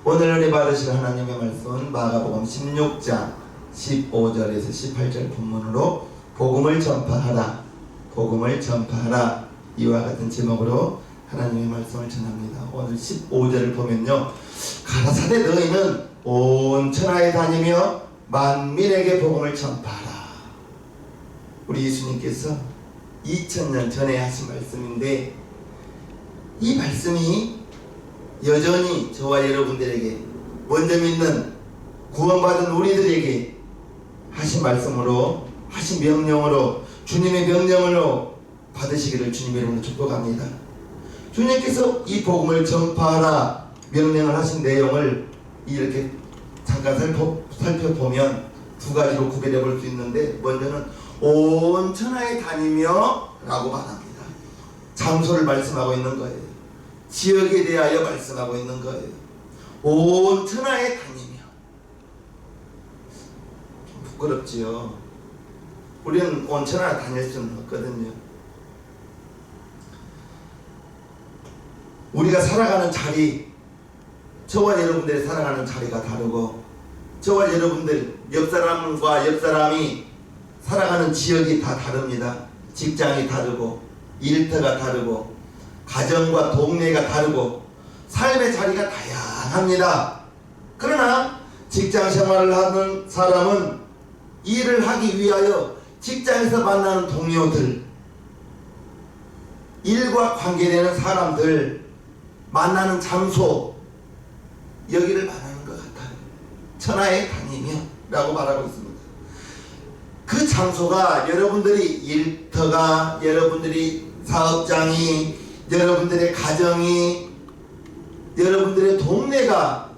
오늘 은혜 받으실 하나님의 말씀은 마가복음 16장 15절에서 18절 본문으로 복음을 전파하라, 복음을 전파하라, 이와 같은 제목으로 하나님의 말씀을 전합니다. 오늘 15절을 보면요, 가라사대 너희는 온 천하에 다니며 만민에게 복음을 전파하라. 우리 예수님께서 2000년 전에 하신 말씀인데, 이 말씀이 여전히 저와 여러분들에게, 먼저 믿는 구원받은 우리들에게 하신 말씀으로, 하신 명령으로, 주님의 명령으로 받으시기를 주님의 이름으로 축복합니다. 주님께서 이 복음을 전파하라 명령을 하신 내용을 이렇게 잠깐 살펴보면 두 가지로 구별해 볼 수 있는데, 먼저는 온 천하에 다니며 라고 말합니다. 장소를 말씀하고 있는 거예요. 지역에 대하여 말씀하고 있는 거예요. 온 천하에 다니며. 좀 부끄럽지요. 우리는 온 천하에 다닐 수는 없거든요. 우리가 살아가는 자리, 저와 여러분들이 살아가는 자리가 다르고, 저와 여러분들, 옆사람과 옆사람이 살아가는 지역이 다 다릅니다. 직장이 다르고, 일터가 다르고, 가정과 동네가 다르고, 삶의 자리가 다양합니다. 그러나 직장 생활을 하는 사람은 일을 하기 위하여 직장에서 만나는 동료들, 일과 관계되는 사람들, 만나는 장소, 여기를 말하는 것 같아요. 천하에 다니며 라고 말하고 있습니다. 그 장소가 여러분들이 일터가, 여러분들이 사업장이, 여러분들의 가정이, 여러분들의 동네가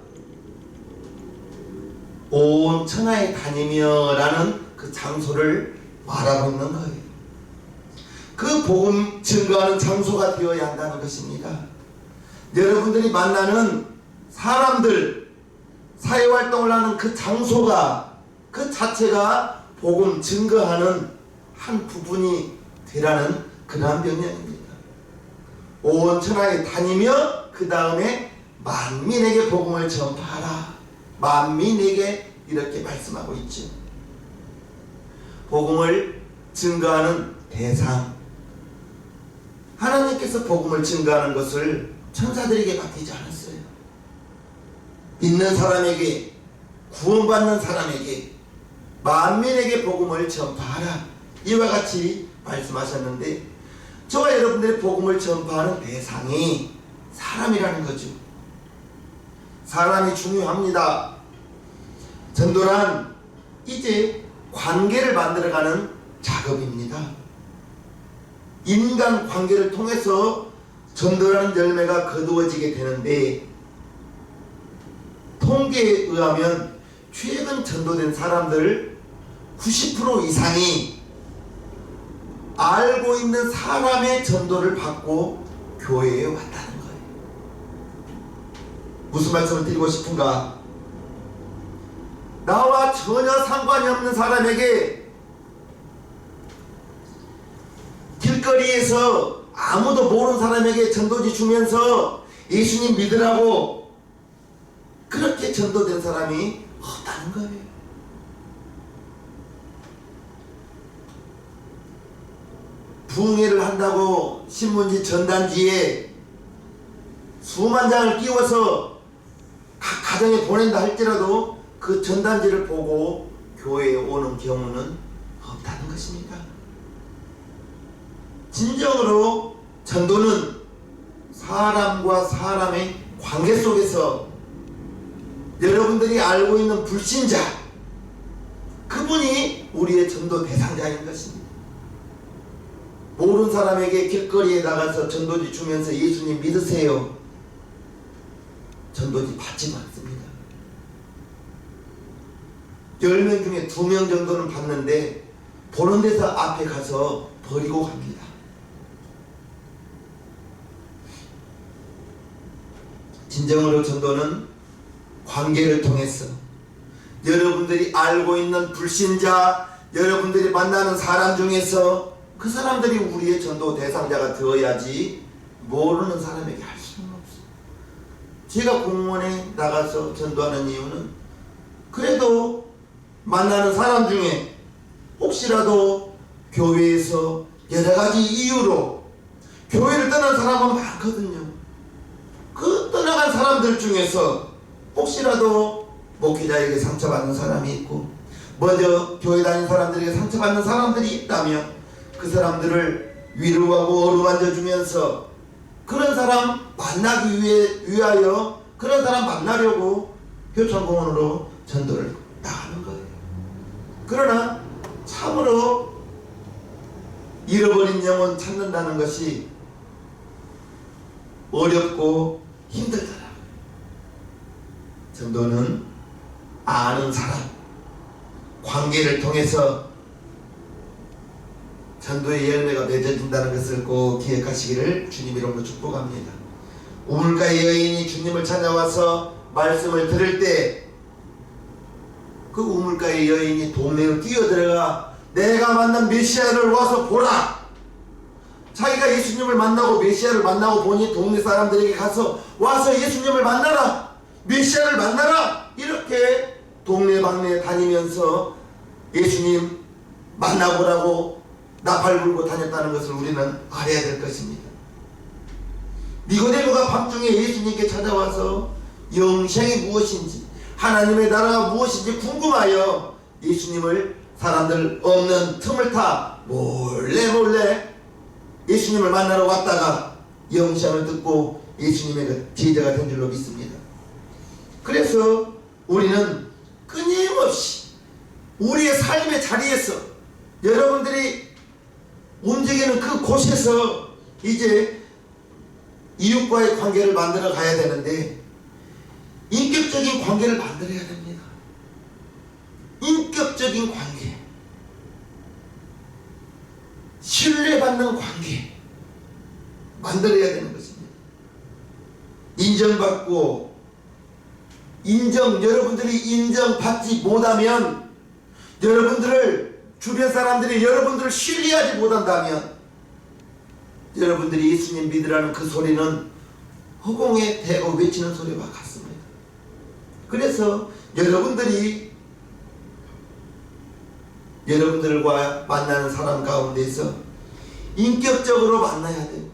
온 천하에 다니며 라는 그 장소를 말하고 있는 거예요. 그 복음 증거하는 장소가 되어야 한다는 것입니다. 여러분들이 만나는 사람들, 사회활동을 하는 그 장소가, 그 자체가 복음 증거하는 한 부분이 되라는 그러한 명령입니다. 온 천하에 다니며 그 다음에 만민에게 복음을 전파하라. 만민에게 이렇게 말씀하고 있죠. 복음을 증거하는 대상, 하나님께서 복음을 증거하는 것을 천사들에게 맡기지 않았어요. 믿는 사람에게, 구원받는 사람에게, 만민에게 복음을 전파하라, 이와 같이 말씀하셨는데, 저와 여러분들의 복음을 전파하는 대상이 사람이라는 거죠. 사람이 중요합니다. 전도란 이제 관계를 만들어가는 작업입니다. 인간 관계를 통해서 전도라는 열매가 거두어지게 되는데, 통계에 의하면 최근 전도된 사람들 90% 이상이 알고 있는 사람의 전도를 받고 교회에 왔다는 거예요. 무슨 말씀을 드리고 싶은가? 나와 전혀 상관이 없는 사람에게 길거리에서 아무도 모르는 사람에게 전도지 주면서 예수님 믿으라고 그렇게 전도된 사람이 없다는 거예요. 부흥회를 한다고 신문지 전단지에 수만 장을 띄워서 각 가정에 보낸다 할지라도 그 전단지를 보고 교회에 오는 경우는 없다는 것입니다. 진정으로 전도는 사람과 사람의 관계 속에서 여러분들이 알고 있는 불신자, 그분이 우리의 전도 대상자인 것입니다. 모르는 사람에게 길거리에 나가서 전도지 주면서 예수님 믿으세요, 전도지 받지 않습니다. 10명 중에 2명 정도는 받는데 보는 데서 앞에 가서 버리고 갑니다. 진정으로 전도는 관계를 통해서 여러분들이 알고 있는 불신자, 여러분들이 만나는 사람 중에서 그 사람들이 우리의 전도 대상자가 되어야지, 모르는 사람에게 할 수는 없어요. 제가 공무원에 나가서 전도하는 이유는 그래도 만나는 사람 중에 혹시라도 교회에서 여러 가지 이유로 교회를 떠난 사람은 많거든요. 그 떠나간 사람들 중에서 혹시라도 목회자에게 상처받는 사람이 있고 먼저 교회 다니는 사람들에게 상처받는 사람들이 있다면 그 사람들을 위로하고 어루만져 주면서 그런 사람 만나기 위하여 그런 사람 만나려고 효천공원으로 전도를 나가는 거예요. 그러나 참으로 잃어버린 영혼 찾는다는 것이 어렵고 힘들더라. 전도는 아는 사람, 관계를 통해서 전도의 열매가 맺어진다는 것을 꼭 기억하시기를 주님 이름으로 축복합니다. 우물가의 여인이 주님을 찾아와서 말씀을 들을 때 그 우물가의 여인이 동네로 뛰어들어가 내가 만난 메시아를 와서 보라. 자기가 예수님을 만나고 메시아를 만나고 보니 동네 사람들에게 가서 와서 예수님을 만나라, 메시아를 만나라, 이렇게 동네방네 다니면서 예수님 만나보라고 나팔 불고 다녔다는 것을 우리는 알아야 될 것입니다. 니고데모가 밤중에 예수님께 찾아와서 영생이 무엇인지 하나님의 나라가 무엇인지 궁금하여 예수님을 사람들 없는 틈을 타 몰래 예수님을 만나러 왔다가 영생을 듣고 예수님의 제자가 된 줄로 믿습니다. 그래서 우리는 끊임없이 우리의 삶의 자리에서 여러분들이 움직이는 그 곳에서 이제 이웃과의 관계를 만들어 가야 되는데 인격적인 관계를 만들어야 됩니다. 인격적인 관계, 신뢰받는 관계 만들어야 되는 것입니다. 인정받고 여러분들이 인정받지 못하면, 여러분들을 주변 사람들이 여러분들을 신뢰하지 못한다면 여러분들이 예수님 믿으라는 그 소리는 허공에 대고 외치는 소리와 같습니다. 그래서 여러분들과 만나는 사람 가운데서 인격적으로 만나야 돼요.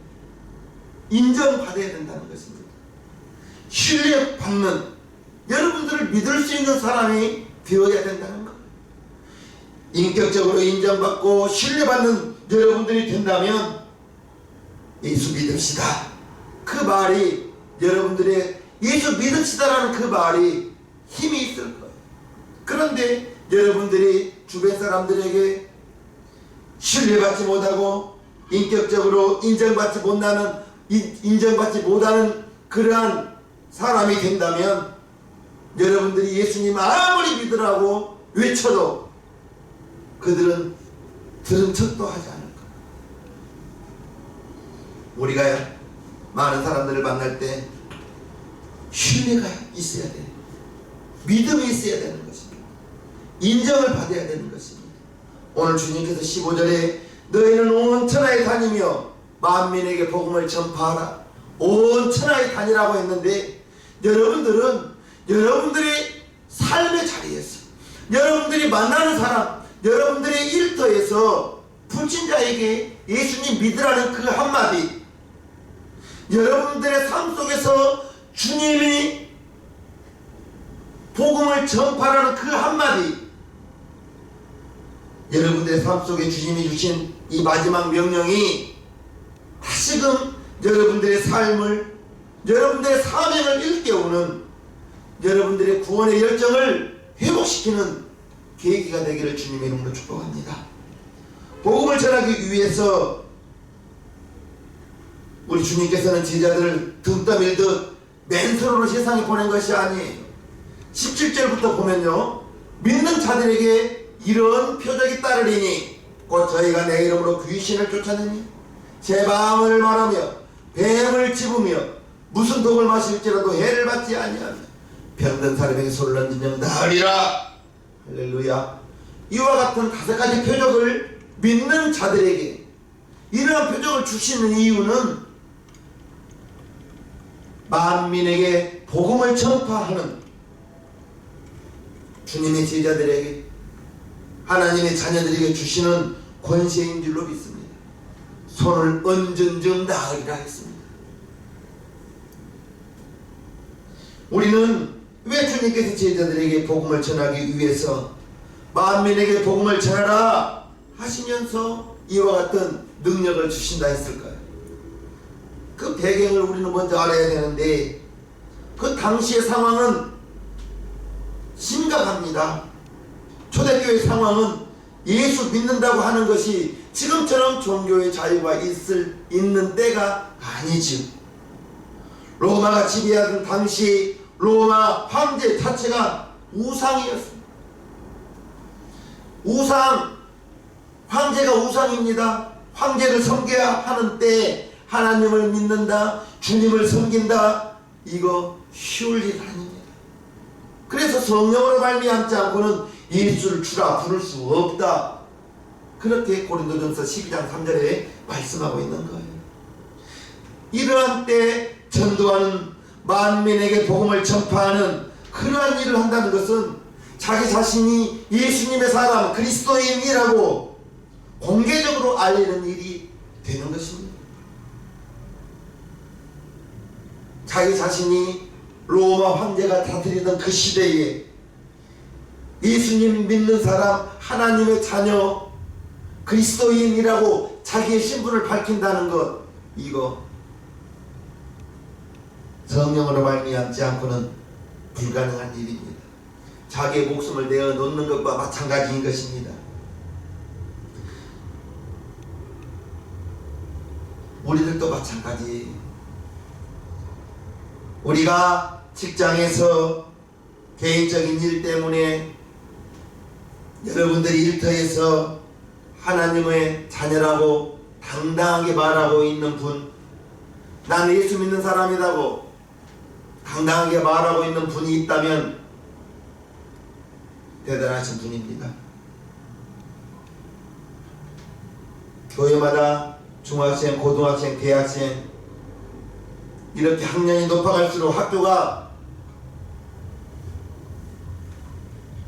인정받아야 된다는 것입니다. 신뢰받는, 여러분들을 믿을 수 있는 사람이 되어야 된다는 거예요. 인격적으로 인정받고 신뢰받는 여러분들이 된다면 예수 믿읍시다, 그 말이, 여러분들의 예수 믿읍시다라는 그 말이 힘이 있을 거예요. 그런데 여러분들이 주변 사람들에게 신뢰받지 못하고 인격적으로 인정받지 못하는 그러한 사람이 된다면 여러분들이 예수님 아무리 믿으라고 외쳐도 그들은 들은 척도 하지 않을 거예요. 우리가 많은 사람들을 만날 때 신뢰가 있어야 돼요. 믿음이 있어야 되는 것입니다. 인정을 받아야 되는 것입니다. 오늘 주님께서 15절에 너희는 온 천하에 다니며 만민에게 복음을 전파하라, 온 천하에 다니라고 했는데 여러분들은 여러분들의 삶의 자리에서, 여러분들이 만나는 사람, 여러분들의 일터에서 불신자에게 예수님 믿으라는 그 한마디, 여러분들의 삶 속에서 주님이 복음을 전파하라는 그 한마디, 여러분들의 삶 속에 주님이 주신 이 마지막 명령이 다시금 여러분들의 삶을, 여러분들의 사명을 일깨우는, 여러분들의 구원의 열정을 회복시키는 계기가 되기를 주님의 이름으로 축복합니다. 복음을 전하기 위해서 우리 주님께서는 제자들을 등 떠밀듯 맨손으로 세상에 보낸 것이 아니에요. 17절부터 보면요, 믿는 자들에게 이런 표적이 따르리니 곧 저희가 내 이름으로 귀신을 쫓아내니 제 마음을 말하며 뱀을 집으며 무슨 독을 마실지라도 해를 받지 아니하며 병든 사람에게 소를 던진 영 나으리라. 할렐루야. 이와 같은 5가지 표적을 믿는 자들에게, 이러한 표적을 주시는 이유는 만민에게 복음을 전파하는 주님의 제자들에게, 하나님의 자녀들에게 주시는 권세인 줄로 믿습니다. 손을 언전정 나으리라 했습니다. 우리는 왜 주님께서 제자들에게 복음을 전하기 위해서 만민에게 복음을 전하라 하시면서 이와 같은 능력을 주신다 했을까요? 그 배경을 우리는 먼저 알아야 되는데, 그 당시의 상황은 심각합니다. 초대교회 상황은 예수 믿는다고 하는 것이 지금처럼 종교의 자유가 있는 때가 아니지요. 로마가 지배하던 당시 로마 황제 자체가 우상이었습니다. 황제가 우상입니다. 황제를 섬겨야 하는 때 하나님을 믿는다, 주님을 섬긴다, 이거 쉬울 일 아닙니다. 그래서 성령으로 말미암지 않고는 예수를 주라 부를 수 없다, 그렇게 고린도전서 12장 3절에 말씀하고 있는 거예요. 이러한 때 전도하는, 만민에게 복음을 전파하는 그러한 일을 한다는 것은 자기 자신이 예수님의 사람, 그리스도인이라고 공개적으로 알리는 일이 되는 것입니다. 자기 자신이 로마 황제가 다스리던 그 시대에 예수님 믿는 사람, 하나님의 자녀, 그리스도인이라고 자기의 신분을 밝힌다는 것, 이거 성령으로 말미암지 않고는 불가능한 일입니다. 자기의 목숨을 내어 놓는 것과 마찬가지인 것입니다. 우리들도 마찬가지예요. 우리가 직장에서 개인적인 일 때문에 여러분들이 일터에서 하나님의 자녀라고 당당하게 말하고 있는 분, 나는 예수 믿는 사람이라고 당당하게 말하고 있는 분이 있다면 대단하신 분입니다. 교회마다 중학생, 고등학생, 대학생 이렇게 학년이 높아갈수록 학교가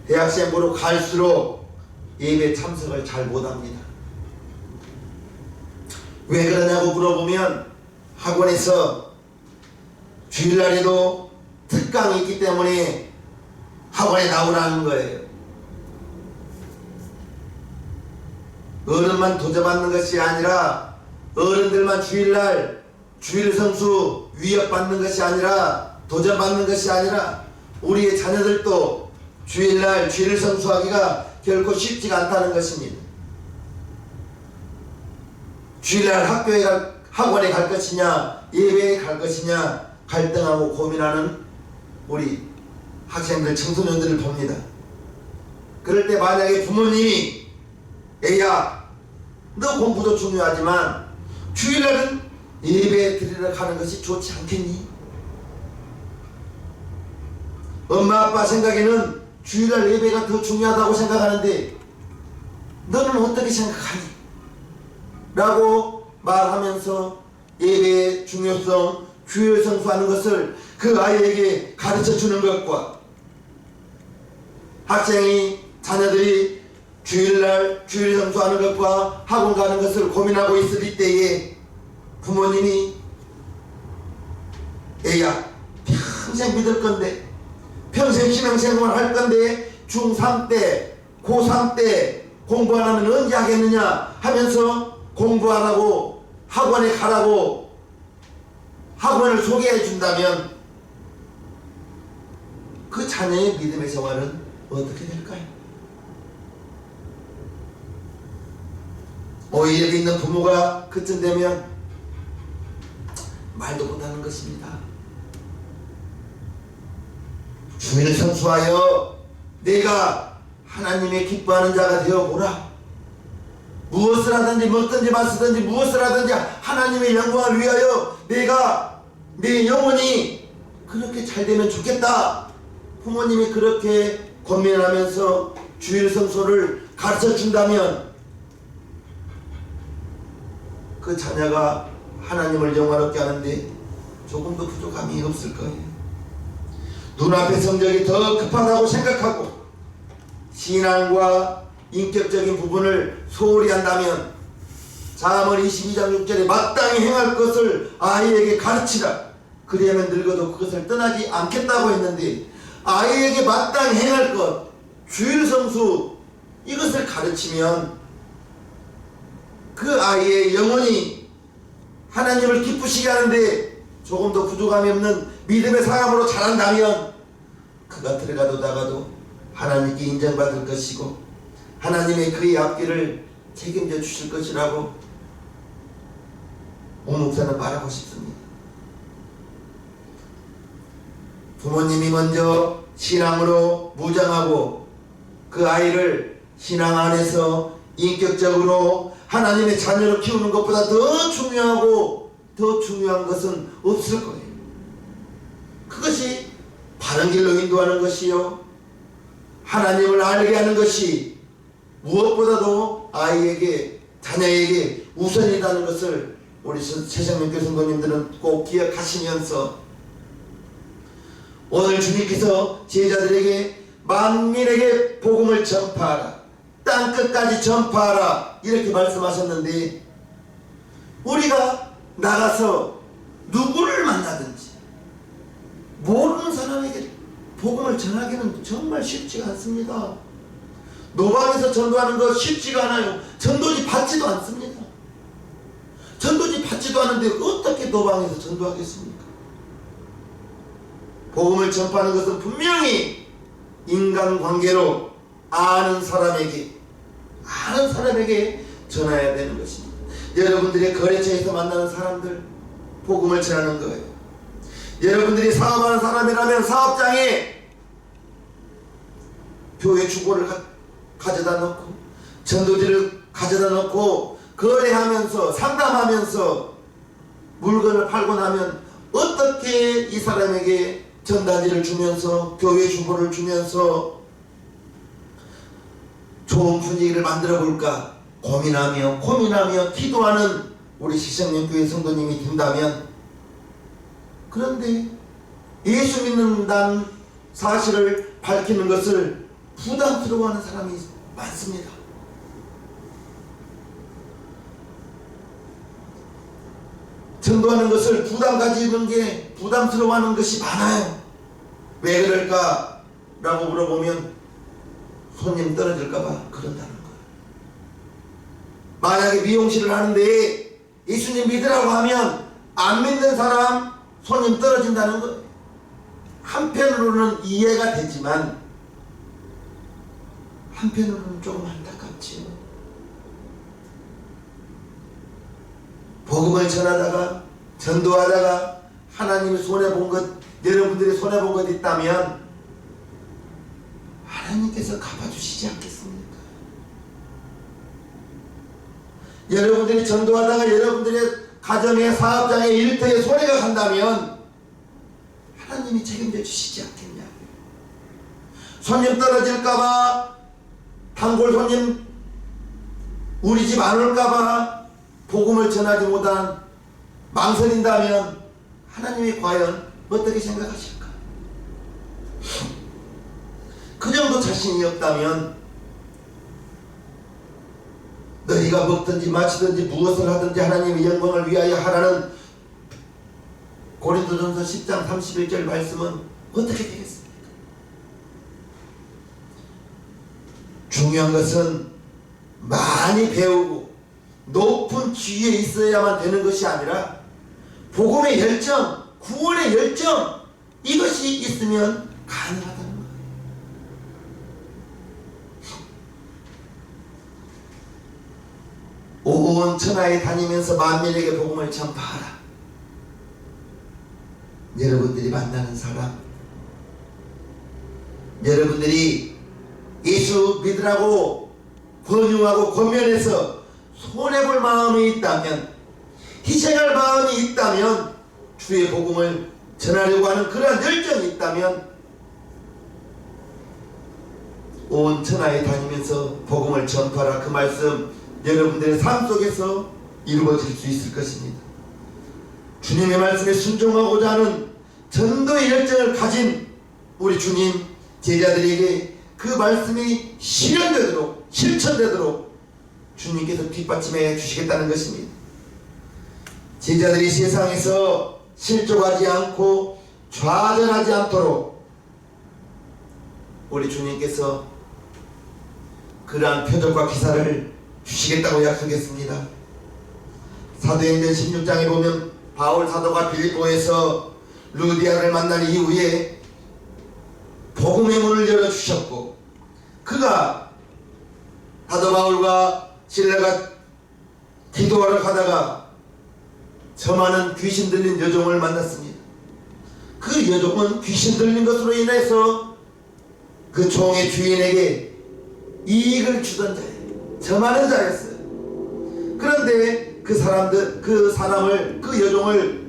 대학생부로 갈수록 예배 참석을 잘 못합니다. 왜 그러냐고 물어보면 학원에서 주일날에도 특강이 있기 때문에 학원에 나오라는 거예요. 어른만 도전받는 것이 아니라, 어른들만 주일날 주일성수 위협받는 것이 아니라, 도전받는 것이 아니라 우리의 자녀들도 주일날 주일성수하기가 결코 쉽지가 않다는 것입니다. 주일날 학원에 갈 것이냐, 예배에 갈 것이냐 갈등하고 고민하는 우리 학생들, 청소년들을 봅니다. 그럴 때 만약에 부모님이 애야, 너 공부도 중요하지만 주일날은 예배 드리러 가는 것이 좋지 않겠니? 엄마 아빠 생각에는 주일날 예배가 더 중요하다고 생각하는데 너는 어떻게 생각하니? 라고 말하면서 예배의 중요성, 주일 성수하는 것을 그 아이에게 가르쳐 주는 것과, 학생이, 자녀들이 주일날 주일 성수하는 것과 학원 가는 것을 고민하고 있을 이때에 부모님이 애야, 평생 믿을 건데, 평생 신앙생활 할 건데 중3 때, 고3 때 공부 안 하면 언제 하겠느냐 하면서 공부하라고, 학원에 가라고 학원을 소개해 준다면 그 자녀의 믿음의 생활은 어떻게 될까요? 오히려 믿는 부모가 그쯤 되면 말도 못하는 것입니다. 주일 성수하여 내가 하나님의 기뻐하는 자가 되어보라. 무엇을 하든지 먹든지 마시든지 무엇을 하든지 하나님의 영광을 위하여 내가 내 영혼이 그렇게 잘 되면 좋겠다. 부모님이 그렇게 권면하면서 주일 성수를 가르쳐 준다면 그 자녀가 하나님을 영화롭게 하는데 조금도 부족함이 없을 거예요. 눈앞의 성적이 더 급하다고 생각하고 신앙과 인격적인 부분을 소홀히 한다면 잠언 22장 6절에 마땅히 행할 것을 아이에게 가르치라. 그리하면 늙어도 그것을 떠나지 않겠다고 했는데 아이에게 마땅히 행할 것, 주일 성수 이것을 가르치면 그 아이의 영혼이 하나님을 기쁘시게 하는데 조금 더 부족함이 없는 믿음의 사람으로 자란다면 그가 들어가도 나가도 하나님께 인정받을 것이고 하나님의 그의 앞길을 책임져 주실 것이라고 오 목사는 말하고 싶습니다. 부모님이 먼저 신앙으로 무장하고 그 아이를 신앙 안에서 인격적으로 하나님의 자녀로 키우는 것보다 더 중요하고 더 중요한 것은 없을 거예요. 그것이 바른 길로 인도하는 것이요 하나님을 알게 하는 것이 무엇보다도 아이에게 자녀에게 우선이라는 것을 우리 새생명교회 성도님들은 꼭 기억하시면서 오늘 주님께서 제자들에게 만민에게 복음을 전파하라, 땅끝까지 전파하라 이렇게 말씀하셨는데 우리가 나가서 누구를 만나든지 모르는 사람에게 복음을 전하기는 정말 쉽지가 않습니다. 노방에서 전도하는 거 쉽지가 않아요. 전도지 받지도 않습니다. 전도지 받지도 않은데 어떻게 노방에서 전도하겠습니까? 복음을 전파하는 것은 분명히 인간관계로 아는 사람에게 전해야 되는 것입니다. 여러분들의 거래처에서 만나는 사람들 복음을 전하는 거예요. 여러분들이 사업하는 사람이라면 사업장에 교회 주보를 가져다 놓고 전도지를 가져다 놓고 거래하면서 상담하면서 물건을 팔고 나면 어떻게 이 사람에게 전단지를 주면서 교회 주보를 주면서 좋은 분위기를 만들어 볼까 고민하며 기도하는 우리 시청년교회 성도님이 된다면, 그런데 예수 믿는다는 사실을 밝히는 것을 부담스러워하는 사람이 많습니다. 전도하는 것을 부담 가지는 게 부담스러워하는 것이 많아요. 왜 그럴까? 라고 물어보면 손님 떨어질까봐 그런다는 거예요. 만약에 미용실을 하는데 예수님 믿으라고 하면 안 믿는 사람 손님 떨어진다는 거예요. 한편으로는 이해가 되지만 한편으로는 조금 안타깝지요. 복음을 전하다가 전도하다가 하나님이 손해본 것, 여러분들이 손해본 것 있다면 하나님께서 갚아주시지 않겠습니까? 여러분들이 전도하다가 여러분들의 가정에 사업장에 일터에 손해가 간다면 하나님이 책임져 주시지 않겠냐? 손님 떨어질까봐, 단골 손님 우리 집 안 올까봐 복음을 전하지 못한 망설인다면 하나님이 과연 어떻게 생각하실까? 그 정도 자신이 없다면 너희가 먹든지 마시든지 무엇을 하든지 하나님의 영광을 위하여 하라는 고린도전서 10장 31절 말씀은 어떻게 되겠습니까? 중요한 것은 많이 배우고 높은 지위에 있어야만 되는 것이 아니라 복음의 열정, 구원의 열정, 이것이 있으면 가능하다는 거예요. 온 천하에 다니면서 만민에게 복음을 전파하라. 여러분들이 만나는 사람, 여러분들이 예수 믿으라고 권유하고 권면해서 손해볼 마음이 있다면, 희생할 마음이 있다면, 주의 복음을 전하려고 하는 그러한 열정이 있다면 온 천하에 다니면서 복음을 전파하라. 그 말씀 여러분들의 삶 속에서 이루어질 수 있을 것입니다. 주님의 말씀에 순종하고자 하는 전도의 열정을 가진 우리 주님 제자들에게 그 말씀이 실현되도록 실천되도록 주님께서 뒷받침해 주시겠다는 것입니다. 제자들이 세상에서 실족하지 않고 좌절하지 않도록 우리 주님께서 그러한 표적과 기사를 주시겠다고 약속했습니다. 사도행전 16장에 보면 바울 사도가 빌립보에서 루디아를 만난 이후에 복음의 문을 열어주셨고, 그가 사도 바울과 실라가 기도하러 가다가 저 많은 귀신 들린 여종을 만났습니다. 그 여종은 귀신 들린 것으로 인해서 그 종의 주인에게 이익을 주던 자예요. 저 많은 자였어요. 그런데 그 사람을, 그 여종을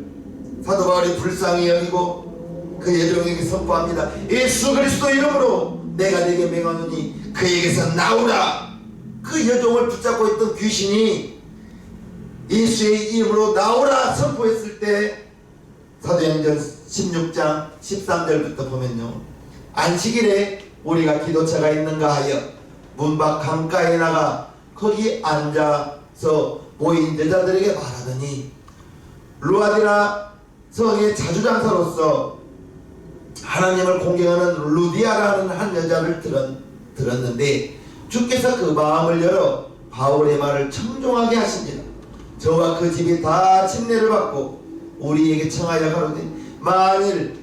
사도 바울이 불쌍히 여기고 그 여종에게 선포합니다. 예수 그리스도 이름으로 내가 네게 명하노니 그에게서 나오라. 그 여종을 붙잡고 있던 귀신이 예수의 이름으로 나오라 선포했을 때 사도행전 16장 13절부터 보면요, 안식일에 우리가 기도처가 있는가 하여 문 밖 강가에 나가 거기 앉아서 모인 여자들에게 말하더니, 루아디라 성의 자주장사로서 하나님을 공경하는 루디아라는 한 여자를 들었는데 주께서 그 마음을 열어 바울의 말을 청종하게 하시니라. 저와 그 집이 다 침례를 받고 우리에게 청하여 가로되 만일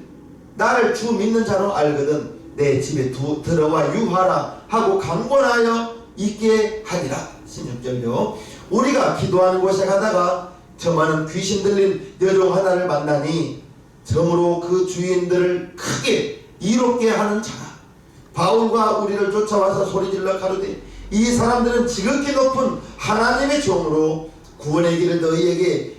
나를 주 믿는 자로 알거든 내 집에 들어와 유하라 하고 강권하여 있게 하니라. 16절요. 우리가 기도하는 곳에 가다가 저 많은 귀신 들린 여종 하나를 만나니 점으로 그 주인들을 크게 이롭게 하는 자라. 바울과 우리를 쫓아와서 소리질러 가로되 이 사람들은 지극히 높은 하나님의 종으로 구원의 길을 너희에게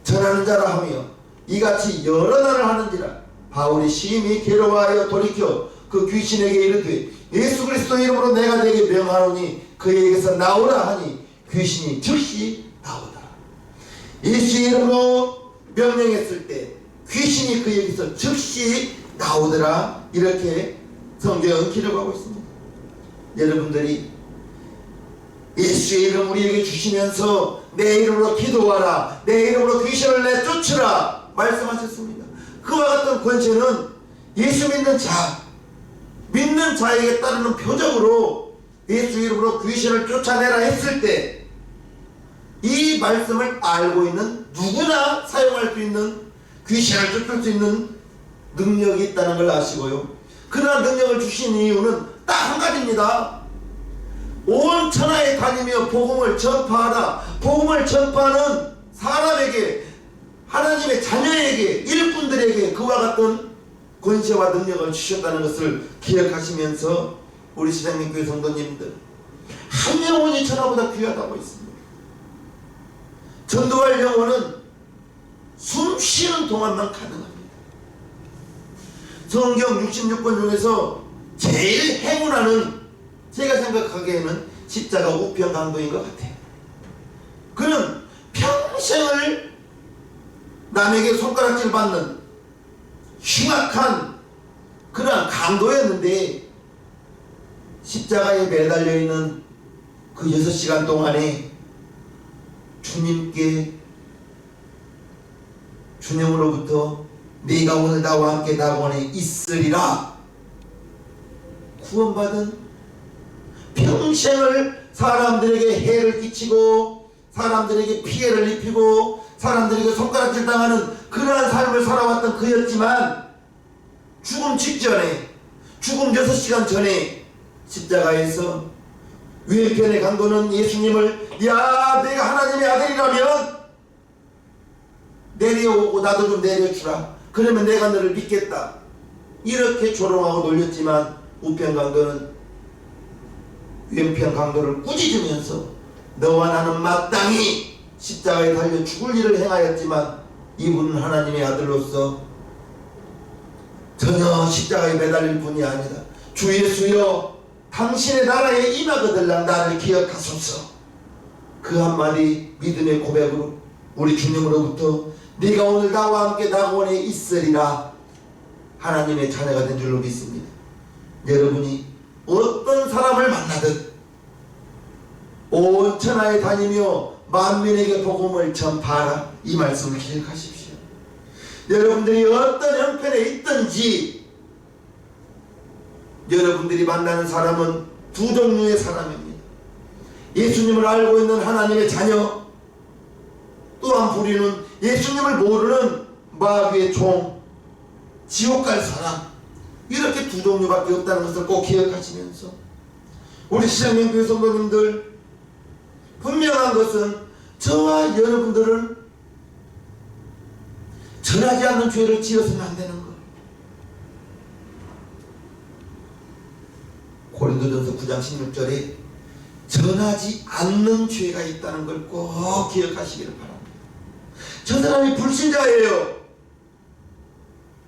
전하는 자라 하며 이같이 여러 날을 하는지라. 바울이 심히 괴로워하여 돌이켜 그 귀신에게 이르되 예수 그리스도 이름으로 내가 네게 명하노니 그에게서 나오라 하니 귀신이 즉시 나오더라. 예수 이름으로 명령했을 때 귀신이 그에게서 즉시 나오더라. 이렇게 성경은 기록하고 있습니다. 여러분들이 예수의 이름 우리에게 주시면서 내 이름으로 기도하라, 내 이름으로 귀신을 내쫓으라 말씀하셨습니다. 그와 같은 권세는 예수 믿는 자에게 따르는 표적으로 예수 이름으로 귀신을 쫓아내라 했을 때 이 말씀을 알고 있는 누구나 사용할 수 있는, 귀신을 쫓을 수 있는 능력이 있다는 걸 아시고요. 그러한 능력을 주신 이유는 딱 한 가지입니다. 온 천하에 다니며 복음을 전파하라. 복음을 전파하는 사람에게, 하나님의 자녀에게, 일꾼들에게 그와 같은 권세와 능력을 주셨다는 것을 기억하시면서 우리 시장님교회 성도님들, 한 영혼이 천하보다 귀하다고 있습니다. 전도할 영혼은 숨 쉬는 동안만 가능합니다. 성경 66권 중에서 제일 행운하는, 제가 생각하기에는 십자가 우편 강도인 것 같아요. 그는 평생을 남에게 손가락질 받는 흉악한 그러한 강도였는데 십자가에 매달려 있는 그 6시간 동안에 주님으로부터 네가 오늘 나와 함께 낙원에 있으리라 구원받은, 평생을 사람들에게 해를 끼치고 사람들에게 피해를 입히고 사람들에게 손가락질 당하는 그러한 삶을 살아왔던 그였지만 죽음 직전에, 죽음 6시간 전에 십자가에서 왼편의 강도는 예수님을 야 내가 하나님의 아들이라면 내려오고 나도 좀 내려주라, 그러면 내가 너를 믿겠다, 이렇게 조롱하고 놀렸지만 우편 강도는 왼편 강도를 꾸짖으면서 너와 나는 마땅히 십자가에 달려 죽을 일을 행하였지만 이분은 하나님의 아들로서 전혀 십자가에 매달릴 분이 아니다. 주 예수여 당신의 나라에 임하거들랑 나를 기억하소서. 그 한마디 믿음의 고백으로 우리 주님으로부터 네가 오늘 나와 함께 낙원에 있으리라 하나님의 자녀가 된 줄로 믿습니다. 여러분이 어떤 사람을 만나든 온 천하에 다니며 만민에게 복음을 전파하라, 이 말씀을 기억하십시오. 여러분들이 어떤 형편에 있든지 여러분들이 만나는 사람은 두 종류의 사람입니다. 예수님을 알고 있는 하나님의 자녀, 또한 부리는 예수님을 모르는 마귀의 종, 지옥 갈 사람, 이렇게 두 종류밖에 없다는 것을 꼭 기억하시면서 우리 시장명교회 성도님들, 분명한 것은 저와 여러분들은 전하지 않는 죄를 지어서는 안 되는 것. 고린도전서 9장 16절에 전하지 않는 죄가 있다는 걸 꼭 기억하시기를 바랍니다. 저 사람이 불신자예요.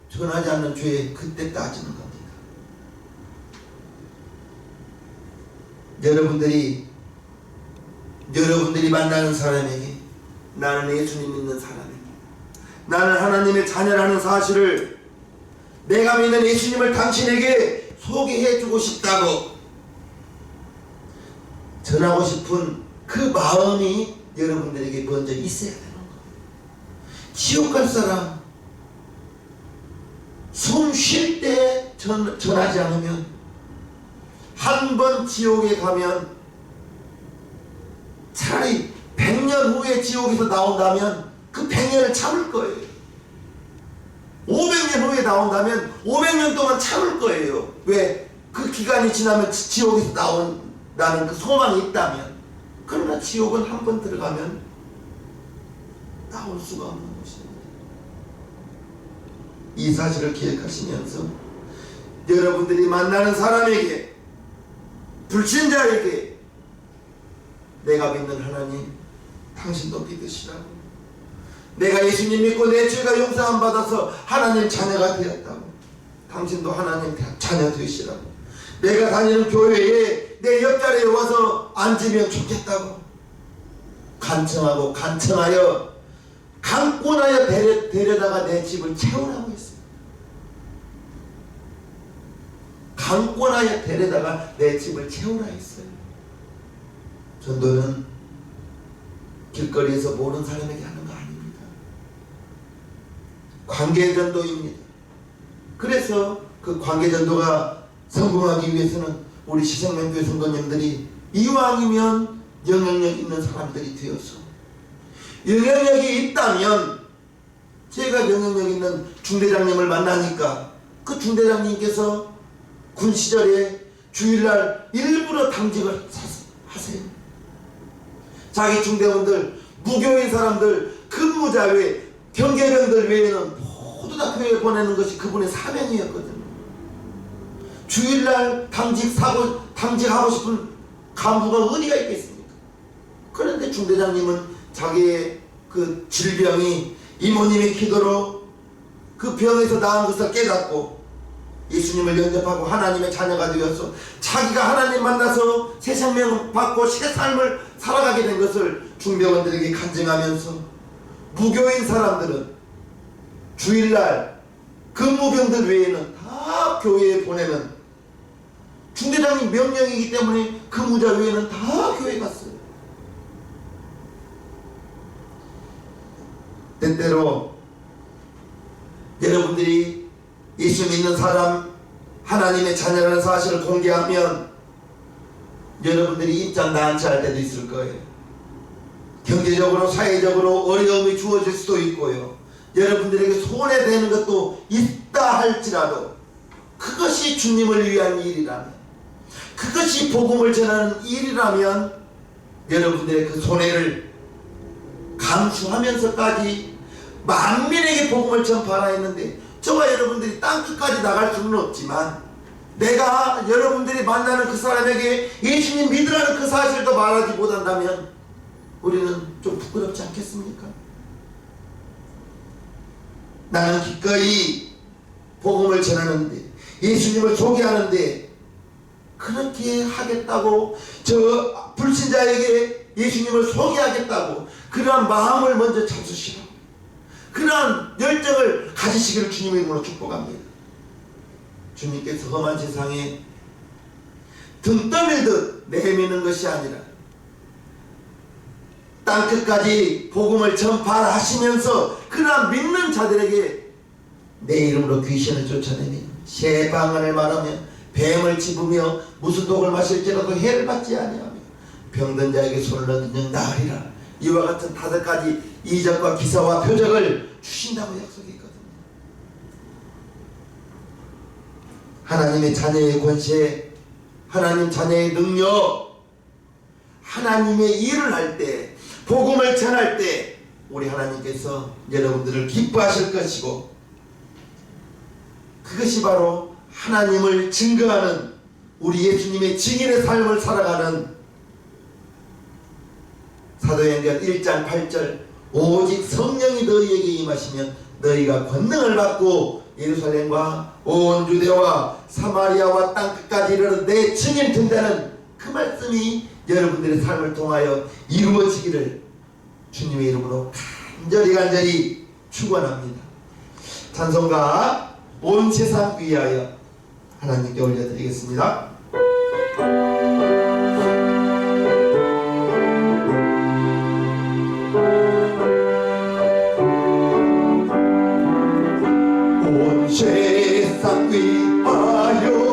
전하지 않는 죄에 그때 따지는 겁니다. 여러분들이 만나는 사람에게 나는 예수님 믿는 사람입니다, 나는 하나님의 자녀라는 사실을, 내가 믿는 예수님을 당신에게 소개해주고 싶다고 전하고 싶은 그 마음이 여러분들에게 먼저 있어야 되는 거예요. 지옥 갈 사람, 숨 쉴 때 전하지 않으면, 한 번 지옥에 가면 차라리 100년 후에 지옥에서 나온다면 그 100년을 참을 거예요. 500년 후에 나온다면 500년 동안 참을 거예요. 왜? 그 기간이 지나면 지옥에서 나온다는 그 소망이 있다면. 그러나 지옥은 한 번 들어가면 나올 수가 없는 것입니다. 이 사실을 기억하시면서 여러분들이 만나는 사람에게, 불신자에게 내가 믿는 하나님 당신도 믿으시라고, 내가 예수님 믿고 내 죄가 용서 안 받아서 하나님 자녀가 되었다고 당신도 하나님 자녀 되시라고, 내가 다니는 교회에 내 옆자리에 와서 앉으면 좋겠다고 간청하고 간청하여 강권하여 데려다가 내 집을 채우라고 했어요. 강권하여 데려다가 내 집을 채우라 했어요. 전도는 길거리에서 모르는 사람에게 하는 거 아닙니다. 관계전도입니다. 그래서 그 관계전도가 성공하기 위해서는 우리 시생명교회 성도님들이 이왕이면 영향력 있는 사람들이 되어서, 영향력이 있다면, 제가 영향력 있는 중대장님을 만나니까 그 중대장님께서 군 시절에 주일날 일부러 당직을 하세요. 자기 중대원들, 무교인 사람들, 근무자 외, 경계병들 외에는 모두 다 교회에 보내는 것이 그분의 사명이었거든요. 주일날 당직하고 싶은 간부가 어디가 있겠습니까? 그런데 중대장님은 자기의 그 질병이 이모님의 기도로 그 병에서 나은 것을 깨닫고 예수님을 영접하고 하나님의 자녀가 되어서 자기가 하나님 만나서 새 생명 받고 새 삶을 살아가게 된 것을 중대원들에게 간증하면서, 무교인 사람들은 주일날 근무병들 외에는 다 교회에 보내는 중대장님 명령이기 때문에 근무자 외에는 다 교회 갔어요. 때때로 여러분들이 예수 믿는 사람, 하나님의 자녀라는 사실을 공개하면 여러분들이 입장 나한치 할 때도 있을 거예요. 경제적으로, 사회적으로 어려움이 주어질 수도 있고요. 여러분들에게 손해되는 것도 있다 할지라도 그것이 주님을 위한 일이라면, 그것이 복음을 전하는 일이라면 여러분들의 그 손해를 감수하면서까지 만민에게 복음을 전파하라 했는데, 저와 여러분들이 땅끝까지 나갈 수는 없지만 내가 여러분들이 만나는 그 사람에게 예수님 믿으라는 그 사실도 말하지 못한다면 우리는 좀 부끄럽지 않겠습니까? 나는 기꺼이 복음을 전하는데, 예수님을 소개하는데 그렇게 하겠다고, 저 불신자에게 예수님을 소개하겠다고 그러한 마음을 먼저 찾으시라고, 그러한 열정을 가지시기를 주님의 이름으로 축복합니다. 주님께서 험한 세상에 등 떠밀듯 내미는 것이 아니라 땅끝까지 복음을 전파하시면서 그러나 믿는 자들에게 내 이름으로 귀신을 쫓아내며 새 방언을 말하며 뱀을 집으며 무슨 독을 마실지라도 해를 받지 아니하며 병든 자에게 손을 얻은 영 나으리라. 이와 같은 5가지 이적과 기사와 표적을 주신다고 약속했거든요. 하나님의 자녀의 권세, 하나님 자녀의 능력, 하나님의 일을 할 때, 복음을 전할 때 우리 하나님께서 여러분들을 기뻐하실 것이고, 그것이 바로 하나님을 증거하는 우리 예수님의 증인의 삶을 살아가는 사도행전 1장 8절 오직 성령이 너희에게 임하시면 너희가 권능을 받고 예루살렘과 온 유대와 사마리아와 땅끝까지 이르러 내 증인 된다는 그 말씀이 여러분들의 삶을 통하여 이루어지기를 주님의 이름으로 간절히 축원합니다. 찬송가 온 세상 위하여 하나님께 올려드리겠습니다. 온 세상 위하여